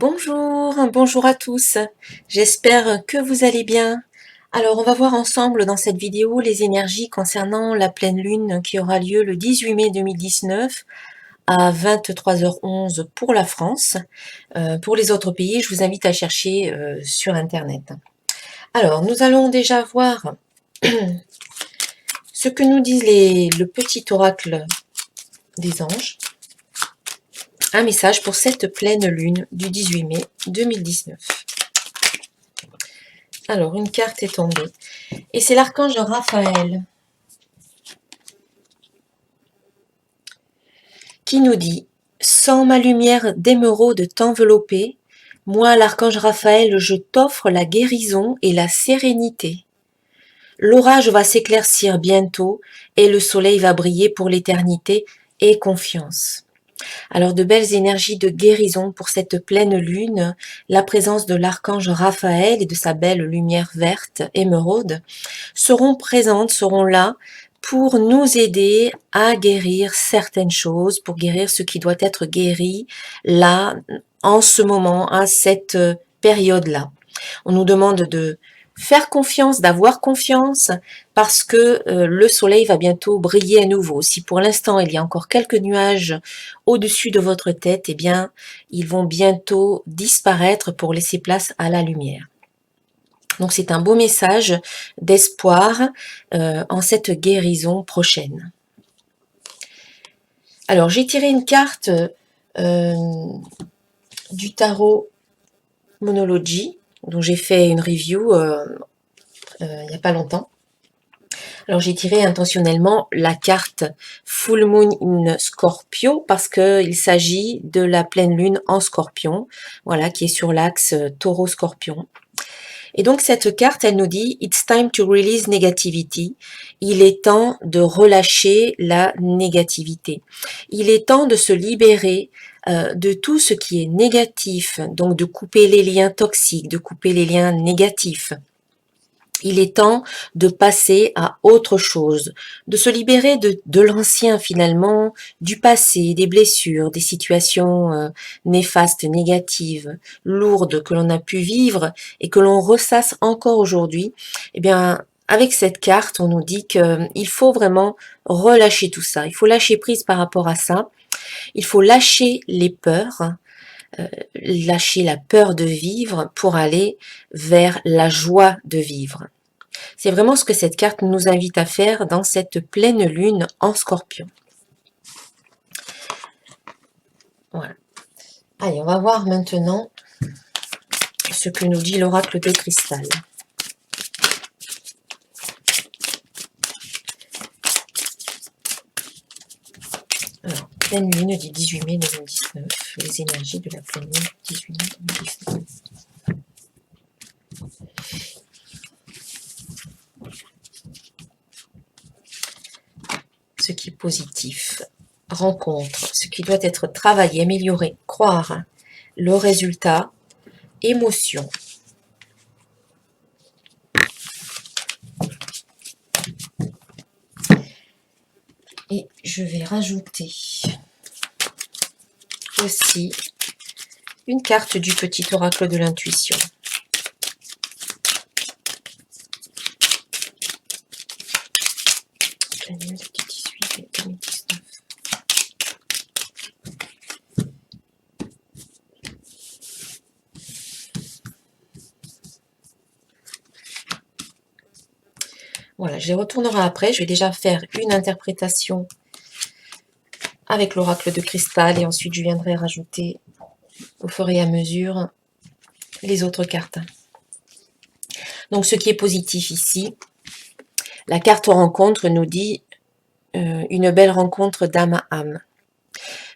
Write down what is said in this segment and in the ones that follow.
Bonjour à tous, j'espère que vous allez bien. Alors on va voir ensemble dans cette vidéo les énergies concernant la pleine lune qui aura lieu le 18 mai 2019 à 23h11 pour la France. Pour les autres pays, je vous invite à chercher sur internet. Alors nous allons déjà voir ce que nous disent le petit oracle des anges. Un message pour cette pleine lune du 18 mai 2019. Alors, une carte est tombée. Et c'est l'archange Raphaël qui nous dit « Sans ma lumière d'émeraude t'envelopper, moi, l'archange Raphaël, je t'offre la guérison et la sérénité. L'orage va s'éclaircir bientôt et le soleil va briller pour l'éternité et confiance. » Alors de belles énergies de guérison pour cette pleine lune, la présence de l'archange Raphaël et de sa belle lumière verte, émeraude, seront présentes, seront là pour nous aider à guérir certaines choses, pour guérir ce qui doit être guéri là, en ce moment, à cette période-là. On nous demande de faire confiance, d'avoir confiance, parce que le soleil va bientôt briller à nouveau. Si pour l'instant il y a encore quelques nuages au-dessus de votre tête, eh bien, ils vont bientôt disparaître pour laisser place à la lumière. Donc c'est un beau message d'espoir en cette guérison prochaine. Alors j'ai tiré une carte du tarot Monology, dont j'ai fait une review il n'y a pas longtemps. Alors j'ai tiré intentionnellement la carte Full Moon in Scorpio parce qu'il s'agit de la pleine lune en Scorpion, voilà, qui est sur l'axe Taureau-Scorpion. Et donc cette carte, elle nous dit « It's time to release negativity ». Il est temps de relâcher la négativité. Il est temps de se libérer de tout ce qui est négatif, donc de couper les liens toxiques, de couper les liens négatifs. Il est temps de passer à autre chose, de se libérer de l'ancien finalement, du passé, des blessures, des situations néfastes, négatives, lourdes que l'on a pu vivre et que l'on ressasse encore aujourd'hui. Eh bien, avec cette carte, on nous dit qu'il faut vraiment relâcher tout ça. Il faut lâcher prise par rapport à ça. Il faut lâcher les peurs, lâcher la peur de vivre pour aller vers la joie de vivre. C'est vraiment ce que cette carte nous invite à faire dans cette pleine lune en Scorpion. Voilà. Allez, on va voir maintenant ce que nous dit l'oracle de cristal. Alors, pleine lune du 18 mai 2019, les énergies de la pleine lune du 18 mai 2019. Ce qui est positif, rencontre, ce qui doit être travaillé, amélioré, croire, le résultat, émotion. Et je vais rajouter aussi une carte du petit oracle de l'intuition. La nuit du 18 et 2019. Voilà, je les retournerai après. Je vais déjà faire une interprétation avec l'oracle de cristal et ensuite je viendrai rajouter au fur et à mesure les autres cartes. Donc ce qui est positif ici, la carte rencontre nous dit une belle rencontre d'âme à âme.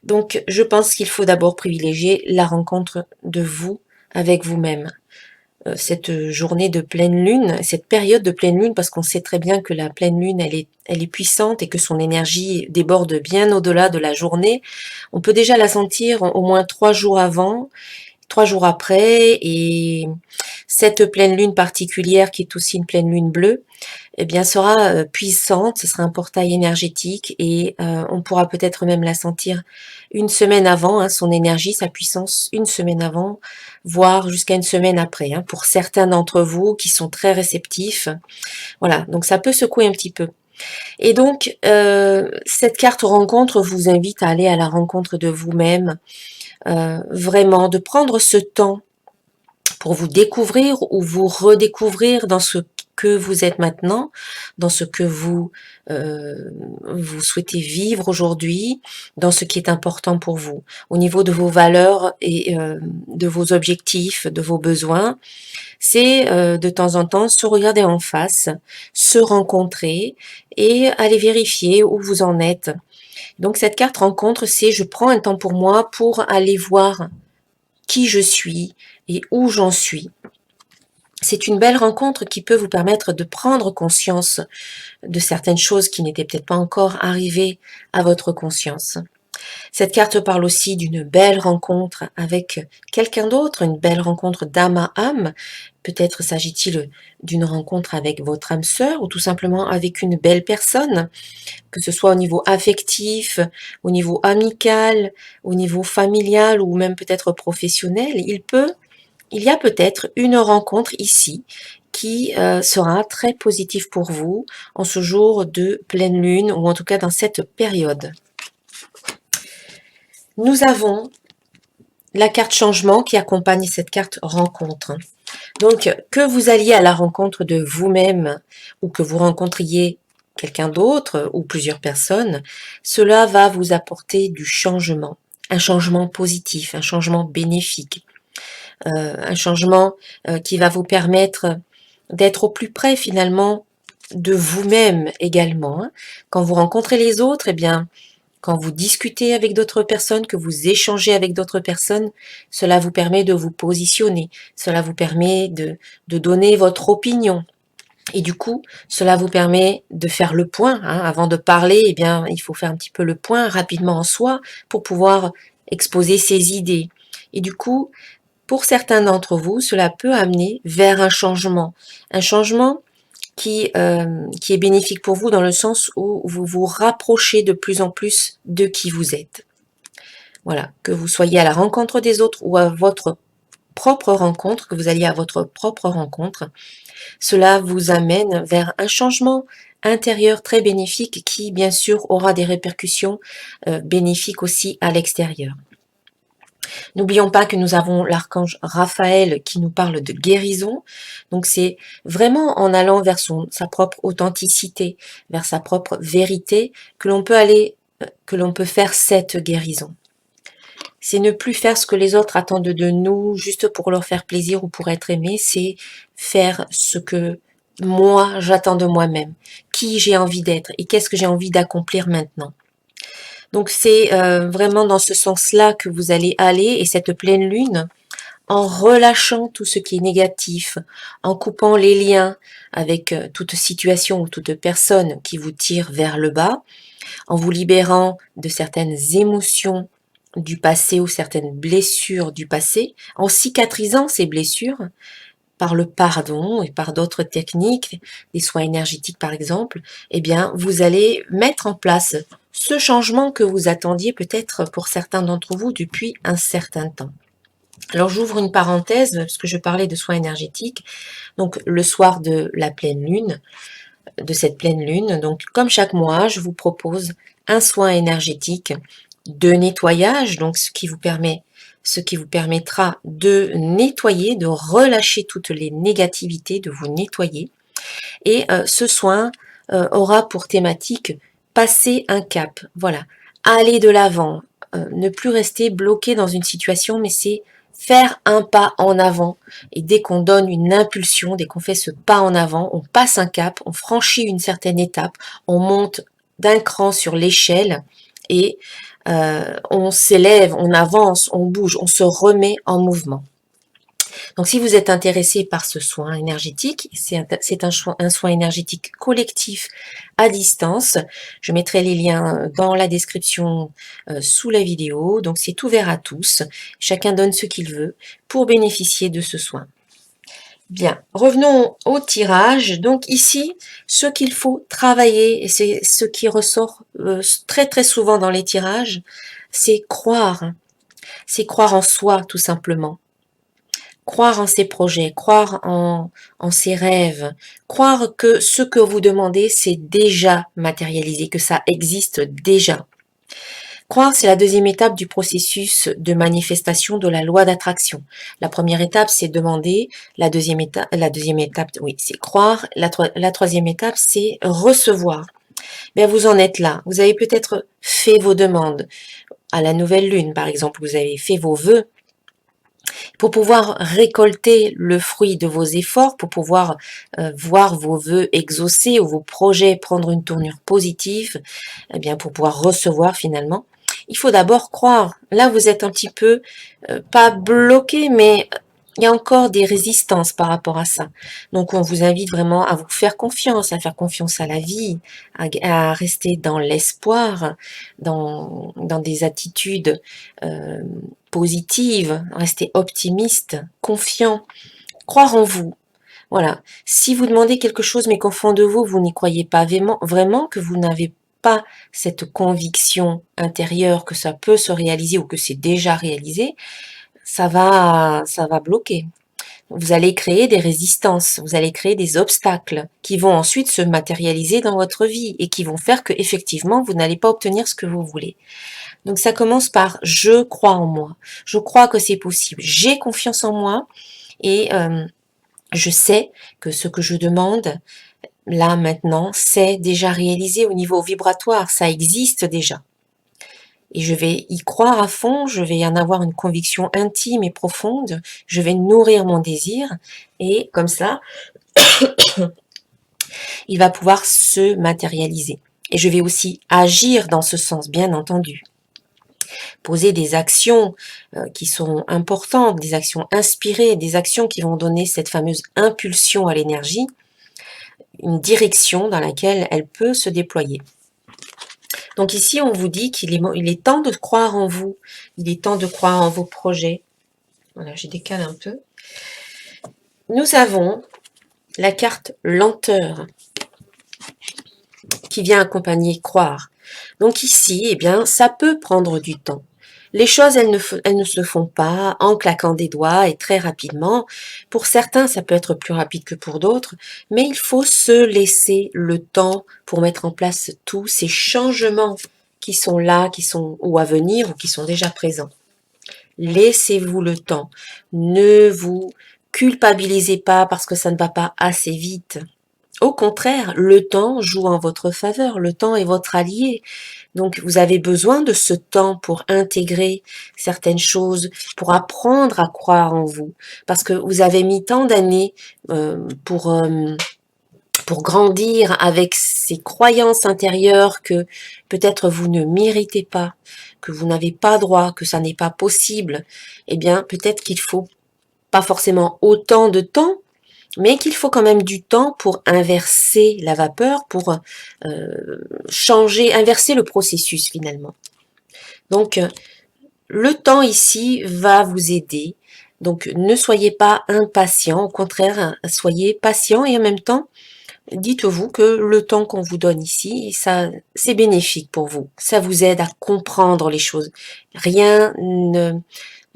Donc je pense qu'il faut d'abord privilégier la rencontre de vous avec vous-même. Cette journée de pleine lune, cette période de pleine lune, parce qu'on sait très bien que la pleine lune, elle est puissante et que son énergie déborde bien au-delà de la journée. On peut déjà la sentir au moins 3 jours avant. 3 jours après, et cette pleine lune particulière qui est aussi une pleine lune bleue, eh bien sera puissante, ce sera un portail énergétique et on pourra peut-être même la sentir une semaine avant, hein, son énergie, sa puissance une semaine avant, voire jusqu'à une semaine après, hein, pour certains d'entre vous qui sont très réceptifs. Voilà, donc ça peut secouer un petit peu. Et donc, cette carte rencontre vous invite à aller à la rencontre de vous-même, vraiment, de prendre ce temps pour vous découvrir ou vous redécouvrir dans ce que vous êtes maintenant, dans ce que vous souhaitez vivre aujourd'hui, dans ce qui est important pour vous, au niveau de vos valeurs et de vos objectifs, de vos besoins. C'est de temps en temps se regarder en face, se rencontrer et aller vérifier où vous en êtes. Donc cette carte rencontre, c'est je prends un temps pour moi pour aller voir qui je suis et où j'en suis. C'est une belle rencontre qui peut vous permettre de prendre conscience de certaines choses qui n'étaient peut-être pas encore arrivées à votre conscience. Cette carte parle aussi d'une belle rencontre avec quelqu'un d'autre, une belle rencontre d'âme à âme. Peut-être s'agit-il d'une rencontre avec votre âme sœur ou tout simplement avec une belle personne, que ce soit au niveau affectif, au niveau amical, au niveau familial ou même peut-être professionnel. Il y a peut-être une rencontre ici qui sera très positive pour vous en ce jour de pleine lune ou en tout cas dans cette période. Nous avons la carte changement qui accompagne cette carte rencontre. Donc, que vous alliez à la rencontre de vous-même ou que vous rencontriez quelqu'un d'autre ou plusieurs personnes, cela va vous apporter du changement, un changement positif, un changement bénéfique, un changement qui va vous permettre d'être au plus près finalement de vous-même également. Hein. Quand vous rencontrez les autres, eh bien, quand vous discutez avec d'autres personnes, que vous échangez avec d'autres personnes, cela vous permet de vous positionner, cela vous permet de donner votre opinion. Et du coup, cela vous permet de faire le point. Hein. Avant de parler, eh bien, il faut faire un petit peu le point rapidement en soi pour pouvoir exposer ses idées. Et du coup, pour certains d'entre vous, cela peut amener vers un changement qui est bénéfique pour vous dans le sens où vous vous rapprochez de plus en plus de qui vous êtes. Voilà, que vous soyez à la rencontre des autres ou à votre propre rencontre, que vous alliez à votre propre rencontre, cela vous amène vers un changement intérieur très bénéfique qui, bien sûr, aura des répercussions bénéfiques aussi à l'extérieur. N'oublions pas que nous avons l'archange Raphaël qui nous parle de guérison. Donc c'est vraiment en allant vers sa propre authenticité, vers sa propre vérité, que l'on peut aller, que l'on peut faire cette guérison. C'est ne plus faire ce que les autres attendent de nous juste pour leur faire plaisir ou pour être aimé, c'est faire ce que moi j'attends de moi-même, qui j'ai envie d'être et qu'est-ce que j'ai envie d'accomplir maintenant. Donc c'est vraiment dans ce sens-là que vous allez aller, et cette pleine lune, en relâchant tout ce qui est négatif, en coupant les liens avec toute situation ou toute personne qui vous tire vers le bas, en vous libérant de certaines émotions du passé ou certaines blessures du passé, en cicatrisant ces blessures par le pardon et par d'autres techniques, des soins énergétiques par exemple, eh bien vous allez mettre en place ce changement que vous attendiez peut-être pour certains d'entre vous depuis un certain temps. Alors j'ouvre une parenthèse parce que je parlais de soins énergétiques. Donc le soir de la pleine lune, de cette pleine lune, donc comme chaque mois, je vous propose un soin énergétique de nettoyage, donc ce qui vous permettra de nettoyer, de relâcher toutes les négativités, de vous nettoyer. Et ce soin aura pour thématique passer un cap, voilà, aller de l'avant, ne plus rester bloqué dans une situation, mais c'est faire un pas en avant. Et dès qu'on donne une impulsion, dès qu'on fait ce pas en avant, on passe un cap, on franchit une certaine étape, on monte d'un cran sur l'échelle et on s'élève, on avance, on bouge, on se remet en mouvement. Donc si vous êtes intéressé par ce soin énergétique, c'est un soin énergétique collectif à distance. Je mettrai les liens dans la description sous la vidéo. Donc c'est ouvert à tous. Chacun donne ce qu'il veut pour bénéficier de ce soin. Bien, revenons au tirage. Donc ici, ce qu'il faut travailler, et c'est ce qui ressort très très souvent dans les tirages, c'est croire. C'est croire en soi tout simplement. Croire en ses projets, croire en ses rêves, croire que ce que vous demandez, c'est déjà matérialisé, que ça existe déjà. Croire, c'est la deuxième étape du processus de manifestation de la loi d'attraction. La première étape, c'est demander. La deuxième étape, oui, c'est croire. La troisième étape, c'est recevoir. Bien, vous en êtes là. Vous avez peut-être fait vos demandes. À la nouvelle lune, par exemple, vous avez fait vos vœux. Pour pouvoir récolter le fruit de vos efforts, pour pouvoir voir vos vœux exaucés ou vos projets prendre une tournure positive, eh bien pour pouvoir recevoir finalement, il faut d'abord croire. Là, vous êtes un petit peu, pas bloqué, mais il y a encore des résistances par rapport à ça. Donc, on vous invite vraiment à vous faire confiance, à faire confiance à la vie, à rester dans l'espoir, dans des attitudes positives, rester optimiste, confiant, croire en vous. Voilà. Si vous demandez quelque chose, mais qu'au fond de vous, vous n'y croyez pas vraiment, que vous n'avez pas cette conviction intérieure que ça peut se réaliser ou que c'est déjà réalisé, ça va bloquer. Vous allez créer des résistances, vous allez créer des obstacles qui vont ensuite se matérialiser dans votre vie et qui vont faire que effectivement vous n'allez pas obtenir ce que vous voulez. Donc ça commence par je crois en moi, je crois que c'est possible, j'ai confiance en moi et je sais que ce que je demande là maintenant c'est déjà réalisé au niveau vibratoire, ça existe déjà. Et je vais y croire à fond, je vais en avoir une conviction intime et profonde, je vais nourrir mon désir, et comme ça, il va pouvoir se matérialiser. Et je vais aussi agir dans ce sens, bien entendu. Poser des actions qui sont importantes, des actions inspirées, des actions qui vont donner cette fameuse impulsion à l'énergie, une direction dans laquelle elle peut se déployer. Donc ici, on vous dit qu'il est temps de croire en vous, il est temps de croire en vos projets. Voilà, j'ai décalé un peu. Nous avons la carte lenteur qui vient accompagner croire. Donc ici, eh bien, ça peut prendre du temps. Les choses, elles ne se font pas en claquant des doigts et très rapidement. Pour certains, ça peut être plus rapide que pour d'autres, mais il faut se laisser le temps pour mettre en place tous ces changements qui sont là, qui sont ou à venir ou qui sont déjà présents. Laissez-vous le temps. Ne vous culpabilisez pas parce que ça ne va pas assez vite. Au contraire, le temps joue en votre faveur, le temps est votre allié. Donc vous avez besoin de ce temps pour intégrer certaines choses, pour apprendre à croire en vous, parce que vous avez mis tant d'années pour grandir avec ces croyances intérieures que peut-être vous ne méritez pas, que vous n'avez pas droit, que ça n'est pas possible. Eh bien, peut-être qu'il faut pas forcément autant de temps, mais qu'il faut quand même du temps pour inverser la vapeur, pour inverser le processus finalement. Donc, le temps ici va vous aider. Donc, ne soyez pas impatient, au contraire, soyez patient et en même temps, dites-vous que le temps qu'on vous donne ici, ça, c'est bénéfique pour vous. Ça vous aide à comprendre les choses. Il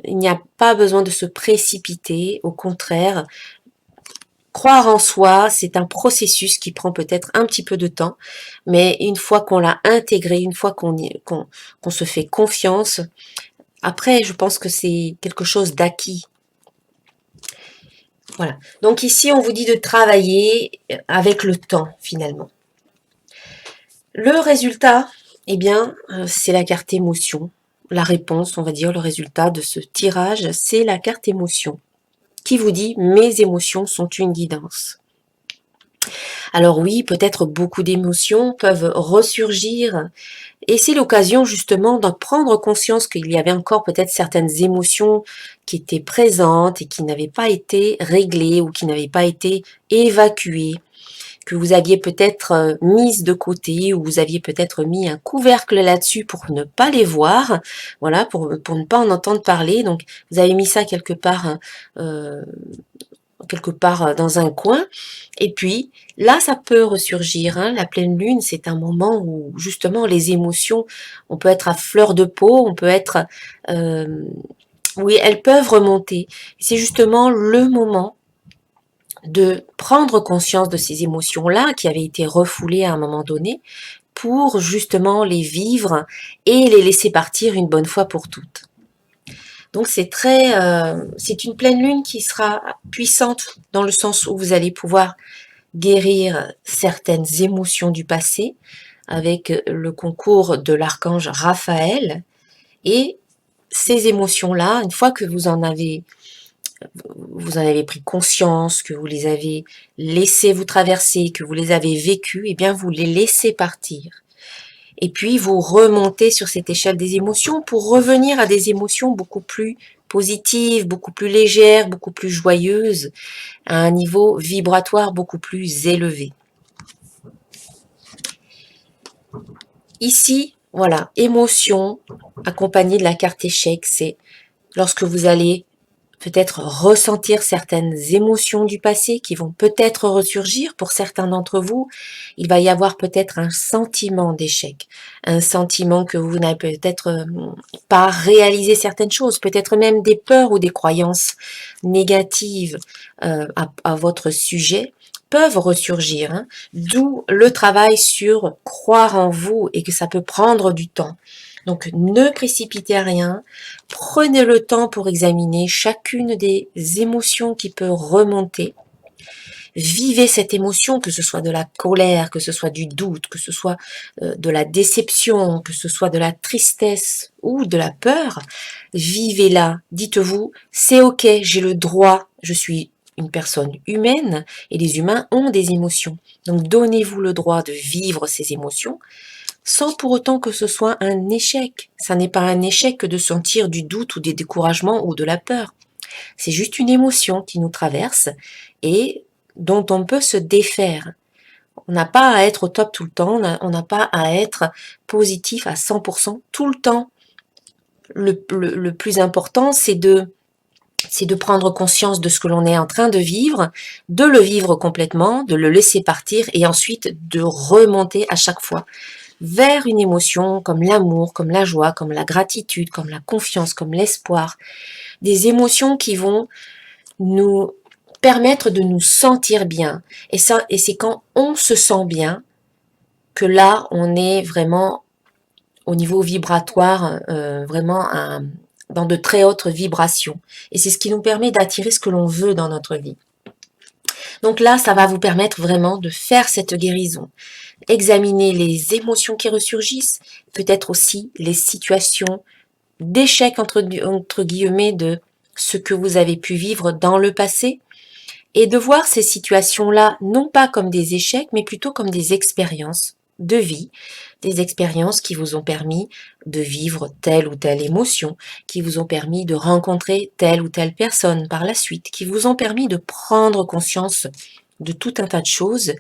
n'y a pas besoin de se précipiter, au contraire, croire en soi, c'est un processus qui prend peut-être un petit peu de temps, mais une fois qu'on l'a intégré, une fois qu'on se fait confiance, après, je pense que c'est quelque chose d'acquis. Voilà. Donc ici, on vous dit de travailler avec le temps, finalement. Le résultat, eh bien, c'est la carte émotion. La réponse, on va dire, le résultat de ce tirage, c'est la carte émotion qui vous dit « Mes émotions sont une guidance ». Alors oui, peut-être beaucoup d'émotions peuvent ressurgir et c'est l'occasion justement d'en prendre conscience qu'il y avait encore peut-être certaines émotions qui étaient présentes et qui n'avaient pas été réglées ou qui n'avaient pas été évacuées, que vous aviez peut-être mises de côté ou vous aviez peut-être mis un couvercle là-dessus pour ne pas les voir, voilà, pour ne pas en entendre parler. Donc vous avez mis ça quelque part dans un coin. Et puis là, ça peut ressurgir. Hein. La pleine lune, c'est un moment où justement les émotions, on peut être à fleur de peau, on peut être, oui, elles peuvent remonter. C'est justement le moment de prendre conscience de ces émotions-là qui avaient été refoulées à un moment donné pour justement les vivre et les laisser partir une bonne fois pour toutes. Donc c'est une pleine lune qui sera puissante dans le sens où vous allez pouvoir guérir certaines émotions du passé avec le concours de l'archange Raphaël. Et ces émotions-là, une fois que vous en avez pris conscience, que vous les avez laissées vous traverser, que vous les avez vécues, eh bien vous les laissez partir. Et puis vous remontez sur cette échelle des émotions pour revenir à des émotions beaucoup plus positives, beaucoup plus légères, beaucoup plus joyeuses, à un niveau vibratoire beaucoup plus élevé. Ici, voilà, émotion accompagnée de la carte échec, c'est lorsque vous allez peut-être ressentir certaines émotions du passé qui vont peut-être ressurgir pour certains d'entre vous. Il va y avoir peut-être un sentiment d'échec, un sentiment que vous n'avez peut-être pas réalisé certaines choses, peut-être même des peurs ou des croyances négatives à votre sujet peuvent ressurgir, hein. D'où le travail sur croire en vous et que ça peut prendre du temps. Donc ne précipitez rien, prenez le temps pour examiner chacune des émotions qui peuvent remonter. Vivez cette émotion, que ce soit de la colère, que ce soit du doute, que ce soit de la déception, que ce soit de la tristesse ou de la peur. Vivez-la, dites-vous, c'est ok, j'ai le droit, je suis une personne humaine et les humains ont des émotions. Donc donnez-vous le droit de vivre ces émotions sans pour autant que ce soit un échec. Ça n'est pas un échec que de sentir du doute ou des découragements ou de la peur. C'est juste une émotion qui nous traverse et dont on peut se défaire. On n'a pas à être au top tout le temps, on n'a pas à être positif à 100% tout le temps. Le plus important, c'est de prendre conscience de ce que l'on est en train de vivre, de le vivre complètement, de le laisser partir et ensuite de remonter à chaque fois vers une émotion comme l'amour, comme la joie, comme la gratitude, comme la confiance, comme l'espoir. Des émotions qui vont nous permettre de nous sentir bien. Et c'est quand on se sent bien que là, on est vraiment au niveau vibratoire, vraiment dans de très hautes vibrations. Et c'est ce qui nous permet d'attirer ce que l'on veut dans notre vie. Donc là, ça va vous permettre vraiment de faire cette guérison. Examiner les émotions qui ressurgissent, peut-être aussi les situations d'échec entre guillemets de ce que vous avez pu vivre dans le passé et de voir ces situations-là non pas comme des échecs mais plutôt comme des expériences de vie, des expériences qui vous ont permis de vivre telle ou telle émotion, qui vous ont permis de rencontrer telle ou telle personne par la suite, qui vous ont permis de prendre conscience de tout un tas de choses.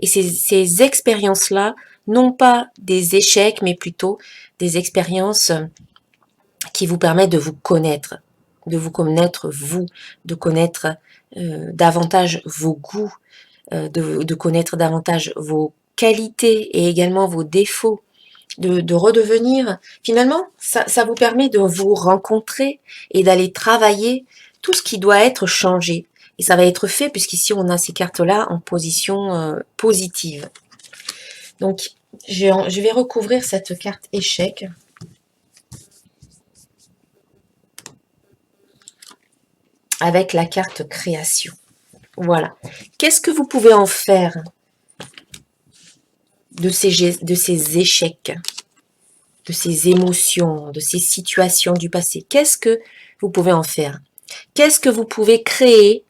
Et ces expériences-là, non pas des échecs, mais plutôt des expériences qui vous permettent de vous connaître vous, de connaître davantage vos goûts, de connaître davantage vos qualités et également vos défauts, de redevenir, finalement, ça vous permet de vous rencontrer et d'aller travailler tout ce qui doit être changé. Et ça va être fait puisqu'ici on a ces cartes-là en position positive. Donc je vais recouvrir cette carte échec. Avec la carte création. Voilà. Qu'est-ce que vous pouvez en faire de ces échecs, de ces émotions, de ces situations du passé? Qu'est-ce que vous pouvez en faire? Qu'est-ce que vous pouvez créer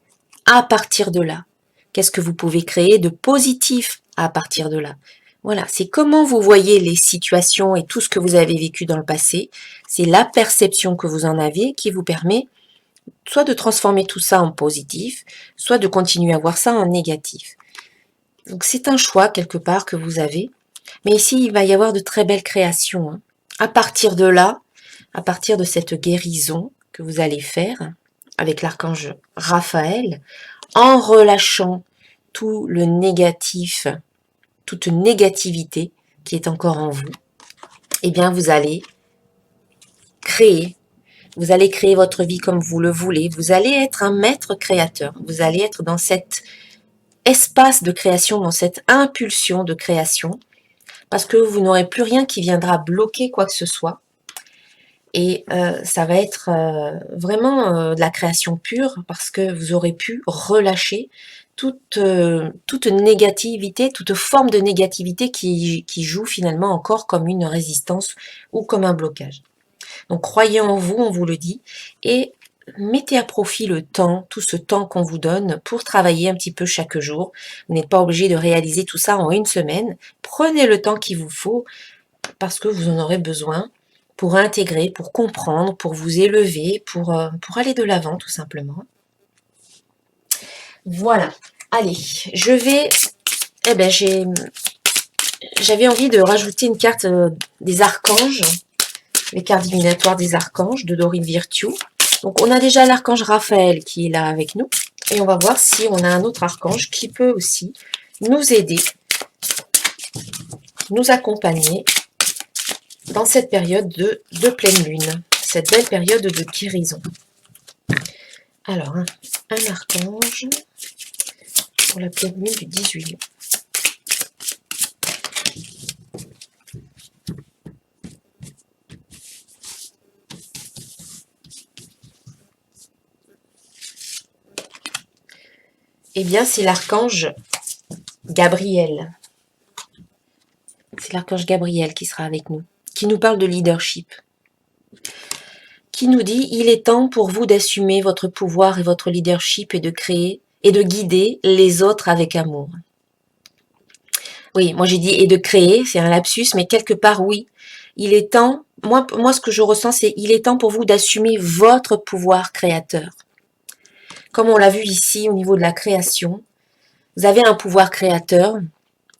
à partir de là? Qu'est-ce que vous pouvez créer de positif à partir de là? Voilà, c'est comment vous voyez les situations et tout ce que vous avez vécu dans le passé. C'est la perception que vous en avez qui vous permet soit de transformer tout ça en positif, soit de continuer à voir ça en négatif. Donc c'est un choix quelque part que vous avez. Mais ici, il va y avoir de très belles créations, hein. À partir de là, à partir de cette guérison que vous allez faire avec l'archange Raphaël, en relâchant tout le négatif, toute négativité qui est encore en vous, eh bien vous allez créer. Vous allez créer votre vie comme vous le voulez. Vous allez être un maître créateur. Vous allez être dans cet espace de création, dans cette impulsion de création, parce que vous n'aurez plus rien qui viendra bloquer quoi que ce soit. Et ça va être vraiment de la création pure, parce que vous aurez pu relâcher toute négativité, toute forme de négativité qui joue finalement encore comme une résistance ou comme un blocage. Donc croyez en vous, on vous le dit, et mettez à profit le temps, tout ce temps qu'on vous donne pour travailler un petit peu chaque jour. Vous n'êtes pas obligé de réaliser tout ça en une semaine. Prenez le temps qu'il vous faut parce que vous en aurez besoin pour intégrer, pour comprendre, pour vous élever, pour aller de l'avant tout simplement. Voilà. Allez, je vais... Eh ben, j'avais envie de rajouter une carte des archanges, les cartes divinatoires des archanges de Dorine Virtue. Donc on a déjà l'archange Raphaël qui est là avec nous. Et on va voir si on a un autre archange qui peut aussi nous aider, nous accompagner dans cette période de pleine lune. Cette belle période de guérison. Alors, un archange pour la pleine lune du 18 mai. Eh bien, c'est l'archange Gabriel. C'est l'archange Gabriel qui sera avec nous, qui nous parle de leadership, qui nous dit « Il est temps pour vous d'assumer votre pouvoir et votre leadership et de créer et de guider les autres avec amour. » Oui, moi j'ai dit « et de créer », c'est un lapsus, mais quelque part, oui, il est temps, moi ce que je ressens, c'est « il est temps pour vous d'assumer votre pouvoir créateur ». Comme on l'a vu ici au niveau de la création, vous avez un pouvoir créateur,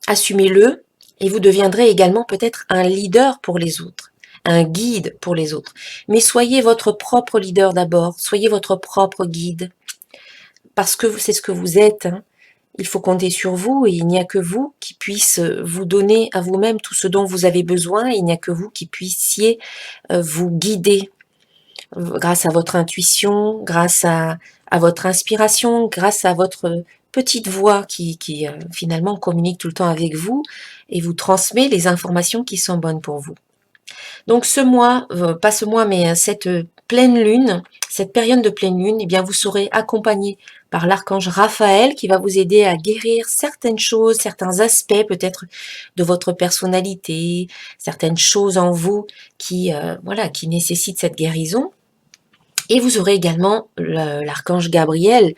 assumez-le et vous deviendrez également peut-être un leader pour les autres, un guide pour les autres. Mais soyez votre propre leader d'abord, soyez votre propre guide, parce que c'est ce que vous êtes, hein. Il faut compter sur vous et il n'y a que vous qui puisse vous donner à vous-même tout ce dont vous avez besoin, et il n'y a que vous qui puissiez vous guider grâce à votre intuition, grâce à votre inspiration, grâce à votre petite voix qui finalement communique tout le temps avec vous et vous transmet les informations qui sont bonnes pour vous. Donc ce mois, pas ce mois, mais cette pleine lune, cette période de pleine lune, eh bien vous serez accompagné par l'archange Raphaël qui va vous aider à guérir certaines choses, certains aspects peut-être de votre personnalité, certaines choses en vous qui nécessitent cette guérison. Et vous aurez également l'archange Gabriel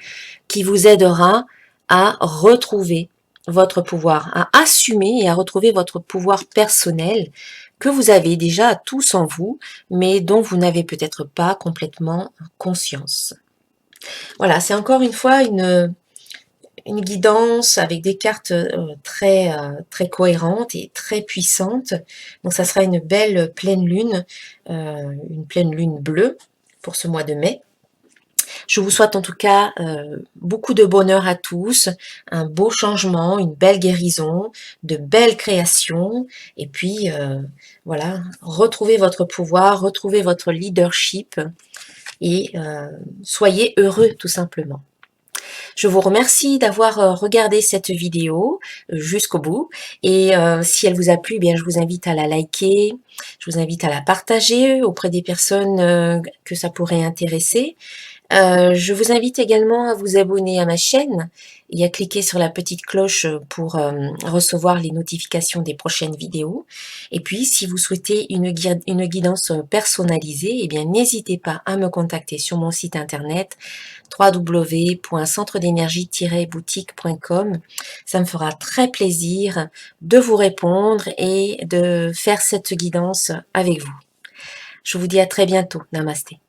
qui vous aidera à retrouver votre pouvoir, à assumer et à retrouver votre pouvoir personnel que vous avez déjà tous en vous, mais dont vous n'avez peut-être pas complètement conscience. Voilà, c'est encore une fois une guidance avec des cartes très cohérentes et très puissantes. Donc ça sera une belle pleine lune bleue pour ce mois de mai. Je vous souhaite en tout cas beaucoup de bonheur à tous, un beau changement, une belle guérison, de belles créations, et puis voilà, retrouvez votre pouvoir, retrouvez votre leadership, et soyez heureux tout simplement. Je vous remercie d'avoir regardé cette vidéo jusqu'au bout, et si elle vous a plu, bien je vous invite à la liker, je vous invite à la partager auprès des personnes que ça pourrait intéresser. Je vous invite également à vous abonner à ma chaîne et à cliquer sur la petite cloche pour recevoir les notifications des prochaines vidéos. Et puis, si vous souhaitez une guidance personnalisée, eh bien, n'hésitez pas à me contacter sur mon site internet www.centredénergie-boutique.com. Ça me fera très plaisir de vous répondre et de faire cette guidance avec vous. Je vous dis à très bientôt. Namasté.